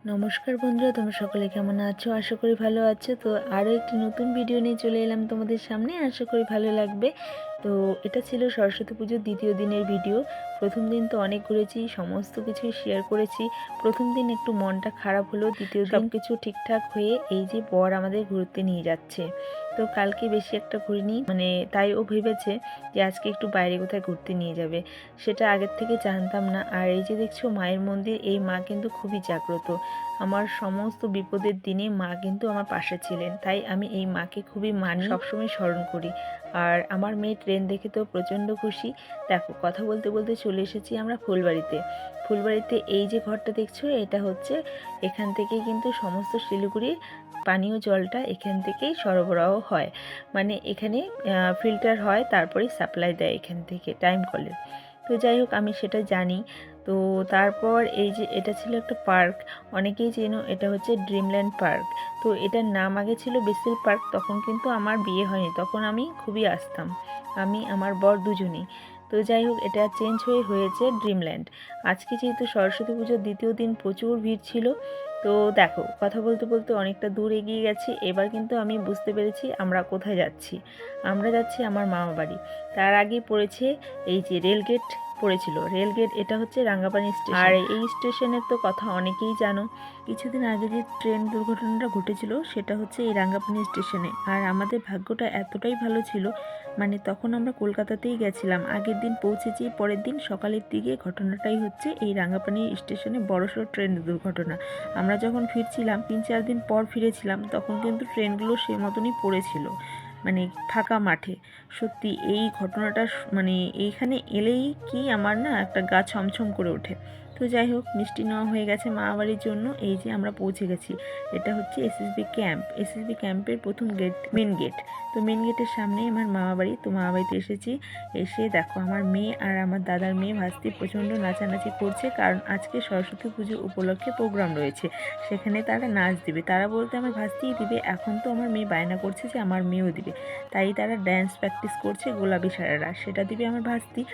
নমস্কার বন্ধুরা, তোমরা সকলে কেমন আছো? আশা করি ভালো আছো। তো আরও একটি নতুন ভিডিও নিয়ে চলে এলাম তোমাদের সামনে। আশা করি ভালো লাগবে। তো এটা ছিল সরস্বতী পুজোর দ্বিতীয় দিনের ভিডিও। প্রথম দিন তো অনেক ঘুরেছি, সমস্ত কিছুই শেয়ার করেছি। প্রথম দিন একটু মনটা খারাপ হলো, দ্বিতীয় দিন সব কিছু ঠিকঠাক হয়ে এই যে বর আমাদের ঘুরতে নিয়ে যাচ্ছে। তো কালকে বেশি একটা ঘুরিনি, তাই ও ভেবেছে যে আজকে একটু বাইরে কোথায় ঘুরতে নিয়ে যাবে। সেটা আগের থেকে জানতাম না। আর এই যে দেখছো মায়ের মন্দির, এই মা কিন্তু খুবই জাগ্রত। আমার সমস্ত বিপদের দিনে মা কিন্তু আমার পাশে ছিলেন, তাই আমি এই মাকে খুবই মানি, সবসময় স্মরণ করি। আর আমার মেয়ে ট্রেন দেখে তো প্রচণ্ড খুশি। দেখো, কথা বলতে বলতে চলে এসেছি আমরা ফুলবাড়িতে। ফুলবাড়িতে এই যে ঘরটা দেখছো, এটা হচ্ছে এখান থেকেই কিন্তু সমস্ত শিলিগুড়ির পানীয় জলটা এখান থেকেই সরবরাহ হয়। এখানে ফিল্টার হয়, তারপরে সাপ্লাই দেয় এখান থেকে টাইম কলের। তো যাই হোক, আমি সেটা জানি। তো তারপর এই যে এটা ছিল একটা পার্ক, অনেকেই চেনো, এটা হচ্ছে ড্রিমল্যান্ড পার্ক। তো এটার নাম আগে ছিল বেসিল পার্ক। তখন কিন্তু আমার বিয়ে হয়নি, তখন আমি খুবই আসতাম, আমি আমার বর দুজনেই। তো যাই হোক, এটা চেঞ্জ হয়েছে ড্রিমল্যান্ড। আজকে যেহেতু সরস্বতী পুজোর দ্বিতীয় দিন, প্রচুর ভিড় ছিল। তো দেখো, কথা বলতে বলতে অনেকটা দূর এগিয়ে গেছি। এবার কিন্তু আমি বুঝতে পেরেছি আমরা কোথায় যাচ্ছি। আমরা যাচ্ছি আমার মামা বাড়ি। তার আগেই পড়েছে এই যে রেলগেট পড়েছিল। রেলগেট, এটা হচ্ছে রাঙ্গাপানি স্টেশন। আর এই স্টেশনের তো কথা অনেকেই জানো। কিছুদিন আগে যে ট্রেন দুর্ঘটনাটা ঘটেছিল, সেটা হচ্ছে এই রাঙ্গাপানি স্টেশনে। আর আমাদের ভাগ্যটা এতটাই ভালো ছিল, তখন আমরা কলকাতাতেই গেছিলাম, আগের দিন পৌঁছেছি, পরের দিন সকালের দিকে ঘটনাটাই হচ্ছে এই রাঙ্গাপানি স্টেশনে বড়সড় ট্রেন দুর্ঘটনা। আমরা যখন ফিরছিলাম, 3-4 দিন পর ফিরেছিলাম, তখন কিন্তু ট্রেনগুলো সেই মতনই পড়েছিল, ফাঁকা মাঠে। সত্যি এই ঘটনাটা এইখানে এলেই কি আমার না একটা গা ছমছম করে ওঠে। তো যাই হোক, মিষ্টি নেওয়া হয়ে গেছে মামা বাড়ির জন্য। এই যে আমরা পৌঁছে গেছি। এটা হচ্ছে এসএসবি ক্যাম্প। এসএসবি ক্যাম্পের প্রথম গেট, মেন গেট। তো মেন গেটের সামনেই আমার মামা বাড়ি। তো মামা বাড়িতে এসেছি। এসে দেখো, আমার মেয়ে আর আমার দাদার মেয়ে ভাস্তি প্রচণ্ড নাচানাচি করছে, কারণ আজকে সরস্বতী পুজো উপলক্ষে প্রোগ্রাম রয়েছে, সেখানে তারা নাচ দিবে। তারা বলতে আমার ভাস্তিই দিবে। এখন তো আমার মেয়ে বায়না করছে যে আমার মেয়েও দিবে, তাই তারা ড্যান্স প্র্যাকটিস করছে, গোলাপি সারারা, সেটা দিবে আমার ভাস্তি।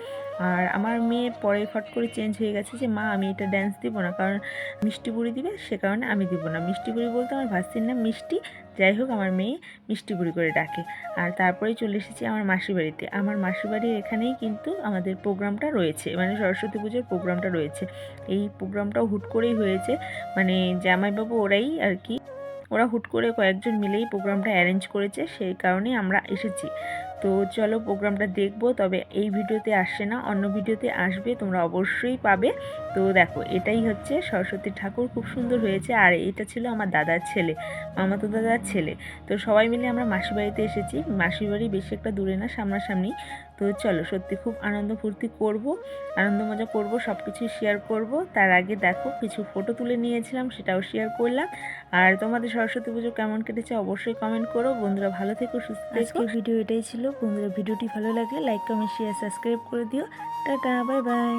আর আমার মেয়ে পরে ফট করে চেঞ্জ হয়ে গেছে যে মা, আমি এটা ড্যান্স দিব না, কারণ মিষ্টি বুড়ি দিবে, সে কারণে আমি দিব না। মিষ্টি বুড়ি বলতে আমার ভাস্তির নাম মিষ্টি। যাই হোক, আমার মেয়ে মিষ্টি বুড়ি করে ডাকে। আর তারপরেই চলে এসেছি আমার মাসির বাড়িতে। আমার মাসির বাড়ির এখানেই কিন্তু আমাদের প্রোগ্রামটা রয়েছে, সরস্বতী পুজোর প্রোগ্রামটা রয়েছে। এই প্রোগ্রামটাও হুট করেই হয়েছে, জামাইবাবু ওরাই আর কি, ওরা হুট করে কয়েকজন মিলেই প্রোগ্রামটা অ্যারেঞ্জ করেছে, সেই কারণেই আমরা এসেছি। তো চলো, প্রোগ্রামটা দেখবো। তবে এই ভিডিওতে আসছে না, অন্য ভিডিওতে আসবে, তোমরা অবশ্যই পাবে। তো দেখো, এটাই হচ্ছে সরস্বতী ঠাকুর, খুব সুন্দর হয়েছে। আর এটা ছিল আমার দাদার ছেলে, মামাতো দাদার ছেলে। তো সবাই মিলে আমরা মাসির বাড়িতে এসেছি। মাসির বাড়ি বেশি একটা দূরে না, সামনাসামনি। তো চলো, সত্যি খুব আনন্দ ফুর্তি করবো, আনন্দ মজা করবো, সব কিছুই শেয়ার করব। তার আগে দেখো, কিছু ফটো তুলে নিয়েছিলাম, সেটাও শেয়ার করলাম। আর তোমাদের সরস্বতী পুজো কেমন কেটেছে অবশ্যই কমেন্ট করো। বন্ধুরা ভালো থেকো, সুস্থ থেকো। আজকের ভিডিও এটাই ছিল বন্ধুরা। ভিডিওটি ভালো লাগলে লাইক, কমেন্ট, শেয়ার, সাবস্ক্রাইব করে দিও। Tata, bye bye.